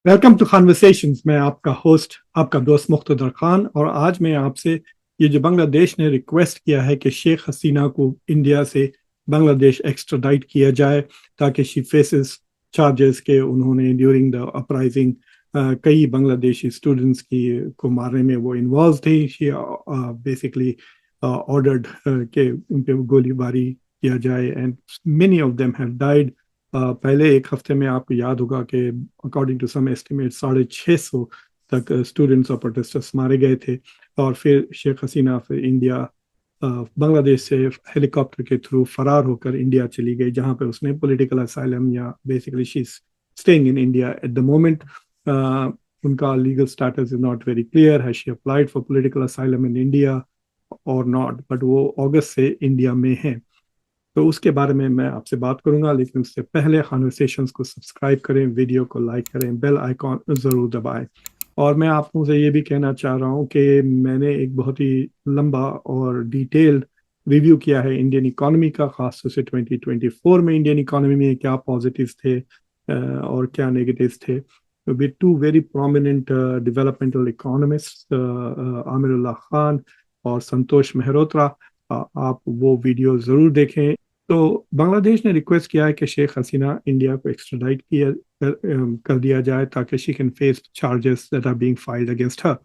Welcome to conversations. मैं आपका host, आपका दोस्त मुख्तदर खान, और आज मैं आपसे ये जो बांग्लादेश ने रिक्वेस्ट किया है कि शेख हसीना को इंडिया से बांग्लादेश एक्स्ट्राडाइट किया जाए ताकि शी फेसेस चार्जेस के उन्होंने ड्यूरिंग द अपराइजिंग कई बांग्लादेशी स्टूडेंट्स की को मारने में वो इन्वॉल्व थे। शी बेसिकली ऑर्डर्ड कि उन पे गोलीबारी किया जाए and many of them have died. पहले एक हफ्ते में आपको याद होगा कि अकॉर्डिंग टू सम एस्टिमेट 650 तक स्टूडेंट्स और प्रोटेस्टर्स मारे गए थे। और फिर शेख हसीना फिर इंडिया बांग्लादेश से हेलीकॉप्टर के थ्रू फरार होकर इंडिया चली गई, जहां पे उसने पॉलिटिकल असाइलम या basically she staying in India at the moment. उनका legal status is not very clear, has she applied for political asylum in India or not, but वो अगस्त से इंडिया में है। तो उसके बारे में मैं आपसे बात करूंगा, लेकिन उससे पहले कॉन्वर्सेशंस को सब्सक्राइब करें, वीडियो को लाइक करें, बेल आइकॉन ज़रूर दबाएं। और मैं आप लोगों से ये भी कहना चाह रहा हूँ कि मैंने एक बहुत ही लंबा और डिटेल्ड रिव्यू किया है इंडियन इकोनॉमी का, खासतौर से 2024 में इंडियन इकोनॉमी में क्या पॉजिटिव्स थे और क्या नेगेटिव्स थे, with two very prominent developmental economist, Amirullah Khan और संतोष मेहरोत्रा। आप वो वीडियो ज़रूर देखें। तो बांग्लादेश ने रिक्वेस्ट किया है कि शेख हसीना इंडिया को एक्स्ट्राडाइट कर दिया जाए ताकि she can face charges that are being filed against her.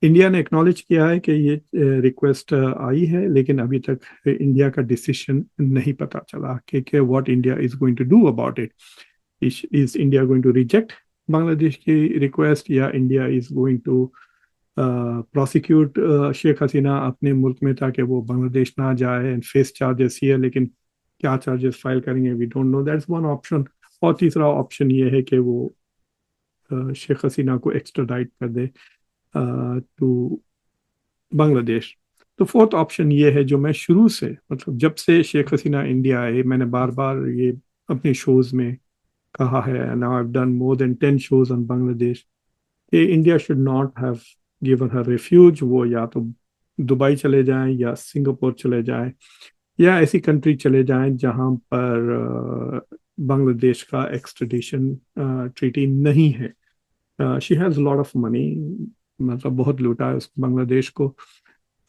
India ने एक्नॉलेज किया है कि ये रिक्वेस्ट आई है, लेकिन अभी तक इंडिया का डिसीजन नहीं पता चला कि what India is going to do about it. Is India going to reject Bangladesh की रिक्वेस्ट, या India is going to prosecute Sheikh Hasina अपने मुल्क में ताकि वो बांग्लादेश ना जाए एंड फेस चार्जेस हियर। लेकिन क्या चार्जेस फाइल करेंगे we don't know, that's one option. और तीसरा ऑप्शन ये है कि वो शेख हसीना को एक्स्ट्राडाइट कर दे टू बांग्लादेश। तो फोर्थ ऑप्शन ये है जो मैं शुरू से, मतलब जब से शेख हसीना इंडिया आए, मैंने बार बार ये अपने शोज में कहा है, now I have done more than 10 shows on Bangladesh, कि India should not have given her refuge. वो या तो दुबई चले जाएं या सिंगापुर चले जाएं या ऐसी कंट्री चले जाएं जहां पर बांग्लादेश का एक्सट्रेडिशन ट्रीटी नहीं है। She has lot of money, मतलब बहुत लूटा है उस बांग्लादेश को।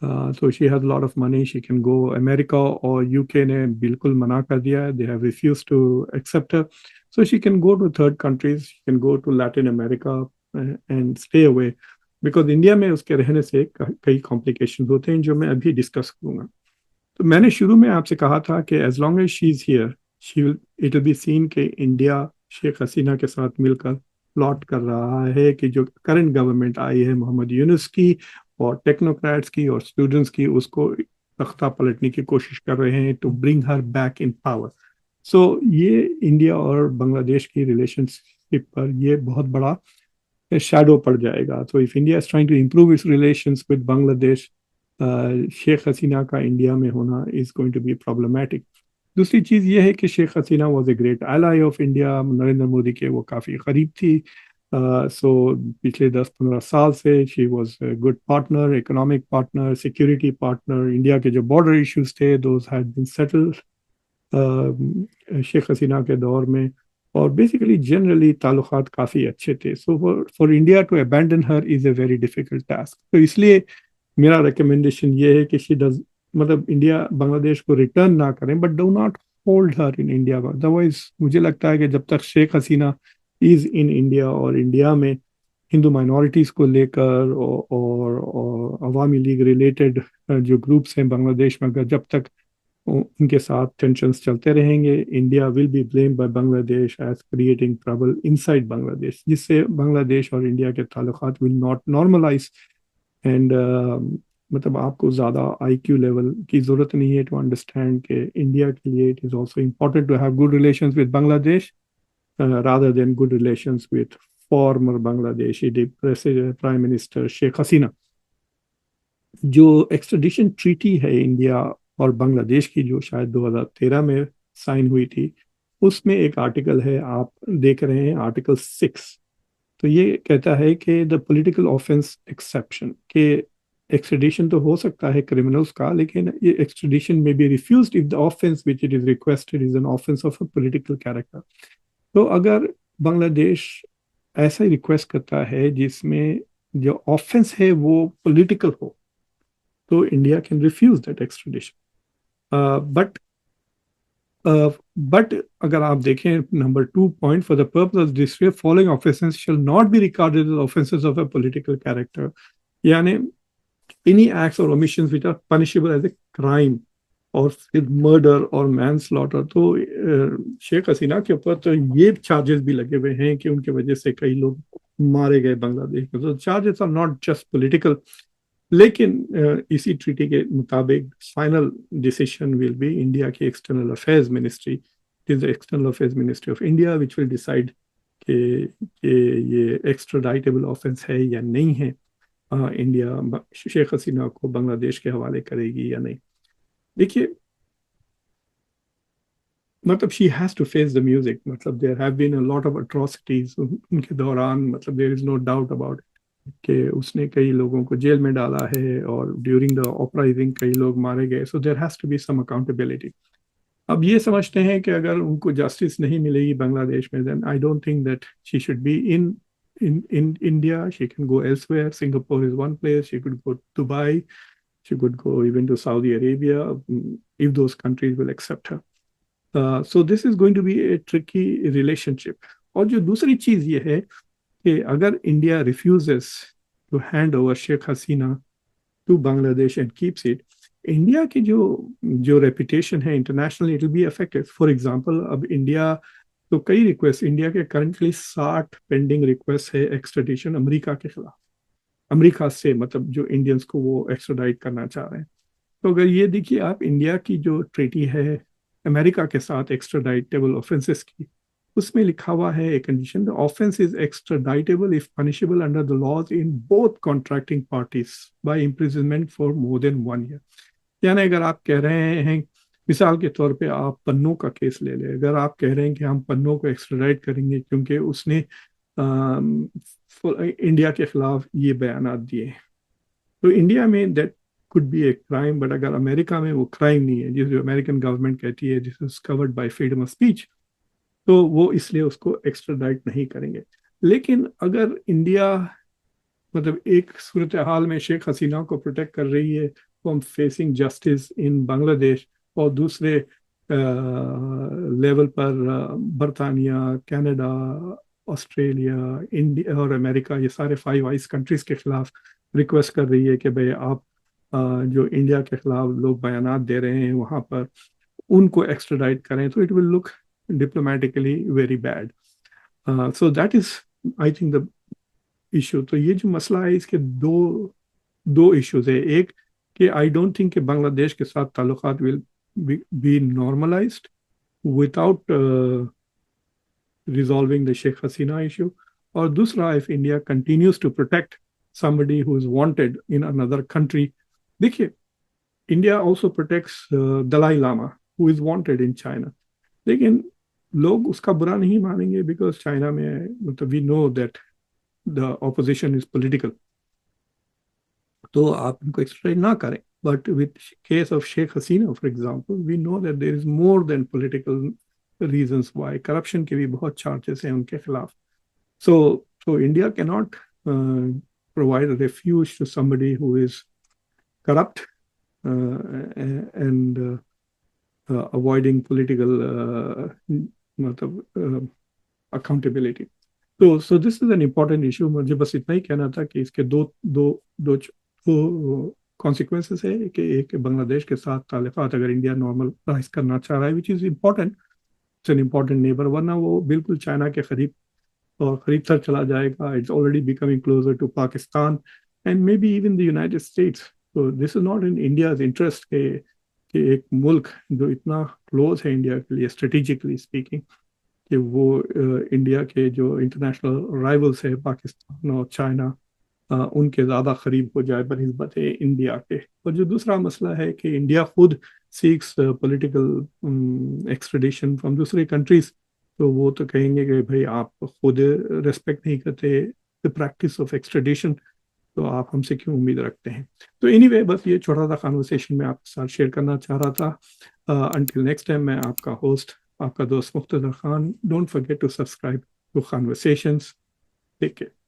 तो she has lot of money, she can go America, और यूके ने बिल्कुल मना कर दिया है, they have refuse to accept her. So she can go to third countries, she can go to Latin America and stay away, because India में उसके रहने से कई कॉम्प्लिकेशन होते हैं जो मैं अभी डिस्कस करूंगा। तो मैंने शुरू में आपसे कहा था कि as long as she is here she will it will be seen कि इंडिया शेख हसीना के साथ मिलकर प्लॉट कर रहा है कि जो करंट गवर्नमेंट आई है मोहम्मद यूनुस की और टेक्नोक्रेट्स की और स्टूडेंट्स की, उसको तख्ता पलटने की कोशिश कर रहे हैं to bring her back in power. So ये इंडिया और बांग्लादेश की रिलेशनशिप पर ये बहुत बड़ा शैडो पड़ जाएगा। तो if India is trying to improve its relations with Bangladesh, Sheikh Hasina का इंडिया में होना is going to be problematic. दूसरी चीज़ ये है कि Sheikh Hasina was a great ally of India, Narendra Modi के वो काफ़ी करीब थी। सो पिछले 10-15 साल से she was a good partner, economic partner, security partner. India के जो बॉर्डर इश्यूज थे those had been settled Sheikh Hasina के दौर में, और बेसिकली जनरली ताल्लुकात काफ़ी अच्छे थे। So for India to abandon her is a very difficult task. तो इसलिए मेरा रिकमेंडेशन ये है कि शी डज, मतलब इंडिया बांग्लादेश को रिटर्न ना करें, but do not hold her in India. Otherwise मुझे लगता है कि जब तक Sheikh Hasina is in India और इंडिया में हिंदू माइनॉरिटीज़ को लेकर और अवामी लीग रिलेटेड जो ग्रुप्स हैं बांग्लादेश में, अगर जब तक उनके साथ टेंशन्स चलते रहेंगे, India will be blamed by Bangladesh as creating trouble inside Bangladesh, जिससे बांग्लादेश और इंडिया के ताल्लुकात विल नॉट नॉर्मलाइज। एंड मतलब आपको ज़्यादा आईक्यू लेवल की ज़रूरत नहीं है टू अंडरस्टैंड कि इंडिया के लिए it is also important to have good relations with Bangladesh rather than good relations with former Bangladeshi prime minister Sheikh Hasina. जो एक्स्ट्रेडिशन ट्रीटी है इंडिया और बांग्लादेश की, जो शायद 2013 में साइन हुई थी, उसमें एक आर्टिकल है, आप देख रहे हैं आर्टिकल 6। तो ये कहता है कि द पॉलिटिकल ऑफेंस एक्सेप्शन, के एक्सट्रेडिशन तो हो सकता है क्रिमिनल्स का, लेकिन ये एक्सट्रेडिशन में be refused if the offence which it is requested is an offence of a political character. तो अगर बांग्लादेश ایسا ریکویسٹ کرتا ہے جس میں جو آفینس ہے وہ پولیٹیکل ہو, تو India can refuse that extradition. But اگر آپ دیکھیں number 2 point, for the purpose this way following offences shall not be recorded as offences of a political character, یعنی any acts or omissions which are punishable as a crime اور پھر murder اور مین slaughter. تو شیخ حسینہ کے اوپر تو یہ charges بھی لگے ہوئے ہیں کہ ان کی وجہ سے کئی لوگ مارے گئے بنگلہ دیش میں. تو charges are not just political, لیکن اسی ٹریٹی کے مطابق final decision will be India کی external affairs ministry. It is external affairs ministry of India which will decide کہ یہ ایکسٹراڈائٹیبل آفینس ہے یا نہیں ہے. انڈیا شیخ حسینہ کو بنگلہ دیش کے حوالے کرے گی یا نہیں. دیکھیے مطلب she has to face the music, مطلب there have been a lot of atrocities ان کے دوران, مطلب دیر از نو ڈاؤٹ اباؤٹ کہ اس نے کئی لوگوں کو جیل میں ڈالا ہے اور ڈیورنگ دا اپرائزنگ کئی لوگ مارے گئے. So there has to be some accountability. اب یہ سمجھتے ہیں کہ اگر ان کو جسٹس نہیں ملے گی بنگلہ دیش میں, then I don't think that she should be in India. She can go elsewhere. Singapore is one place. She could go to Dubai. She could go even to Saudi Arabia if those countries will accept her. So this is going to be a tricky relationship. اور جو دوسری چیز یہ ہے کہ اگر India refuses to hand over Sheikh Hasina to Bangladesh and keeps it, India کی جو ریپوٹیشن ہے international, it will be affected. For example اب انڈیا تو کئی ریکویسٹ, انڈیا کے کرنٹلی 60 پینڈنگ ریکویسٹ ہے ایکسٹریڈیشن امریکہ کے خلاف, امریکہ سے مطلب جو انڈینس کو وہ ایکسٹریڈائٹ کرنا چاہ رہے ہیں. تو اگر یہ دیکھیے آپ انڈیا کی جو ٹریٹی ہے امریکہ کے ساتھ ایکسٹریڈائٹیبل آفینسز کی, اس میں لکھا ہوا ہے ایک condition, the offense is extraditable if punishable under the laws in both contracting parties by imprisonment for more than 1 year. یعنی اگر آپ کہہ رہے ہیں, مثال کے طور پہ آپ پنوں کا کیس لے لیں, اگر آپ کہہ رہے ہیں کہ ہم پنوں کو ایکسٹریڈائٹ کریں گے کیونکہ اس نے انڈیا کے خلاف یہ بیانات دیے, تو انڈیا میں that could be a crime, but اگر امریکہ میں وہ کرائم نہیں ہے, جس جو امریکن گورنمنٹ کہتی ہے دس از covered by freedom of speech, تو وہ اس لیے اس کو ایکسٹراڈائٹ نہیں کریں گے. لیکن اگر انڈیا مطلب ایک صورتحال میں شیخ حسینہ کو پروٹیکٹ کر رہی ہے فرام فیسنگ جسٹس ان بنگلہ دیش, اور دوسرے لیول پر برطانیہ, کینیڈا, آسٹریلیا, انڈیا اور امریکہ, یہ سارے 5 آئس کنٹریز کے خلاف ریکویسٹ کر رہی ہے کہ بھئی آپ جو انڈیا کے خلاف لوگ بیانات دے رہے ہیں وہاں پر ان کو ایکسٹراڈائٹ کریں, تو it will look diplomatically very bad. So that is I think the issue. تو یہ جو مسئلہ ہے اس کے دو ایشوز ہے. ایک کہ آئی ڈونٹ تھنک کہ بنگلہ دیش کے ساتھ تعلقات will be normalised without resolving the Sheikh Hasina issue. اور دوسرا, if India continues to protect somebody who is wanted in another country, دیکھیے India also protects Dalai Lama who is wanted in China, لیکن لوگ اس کا برا نہیں مانیں گے بیکاز چائنا میں مطلب we know that the opposition is political, تو آپ ان کو ایکسٹرائڈ نہ کریں. But with case of Sheikh Hasina for example we know that there is more than political reasons why. Corruption کے بھی بہت چارجز ہیں ان کے خلاف. So India cannot provide a refuge to somebody who is corrupt and avoiding political accountability. So this is an important issue. مجھے بس اتنا ہی کہنا تھا کہ اس کے دو consequences ہے کہ ایک بنگلہ دیش کے ساتھ تعلقات اگر انڈیا نارملائز کرنا چاہ رہا ہے which is important, it's an important neighbor, ورنہ وہ بالکل چائنا کے قریب تر چلا جائے گا. It's already becoming closer to Pakistan and maybe even the United States. So this is not in India's interest کہ ایک ملک جو اتنا کلوز ہے انڈیا کے لیے اسٹریٹجکلی اسپیکنگ, کہ وہ انڈیا کے جو انٹرنیشنل رائولس ہے پاکستان اور چائنا, ان کے زیادہ قریب ہو جائے بنسبت انڈیا کے. اور جو دوسرا مسئلہ ہے کہ انڈیا خود سیکس پولیٹیکل ایکسٹریڈیشن فرام دوسرے کنٹریز, تو وہ تو کہیں گے کہ بھائی آپ خود ریسپیکٹ نہیں کرتے the practice of extradition, تو آپ ہم سے کیوں امید رکھتے ہیں. تو اینی وے بس یہ چھوٹا سا کانورسیشن میں آپ کے ساتھ شیئر کرنا چاہ رہا تھا. انٹل نیکسٹ ٹائم, میں آپ کا ہوسٹ, آپ کا دوست Muqtadir Khan. Don't forget to subscribe to Conversations. Take care.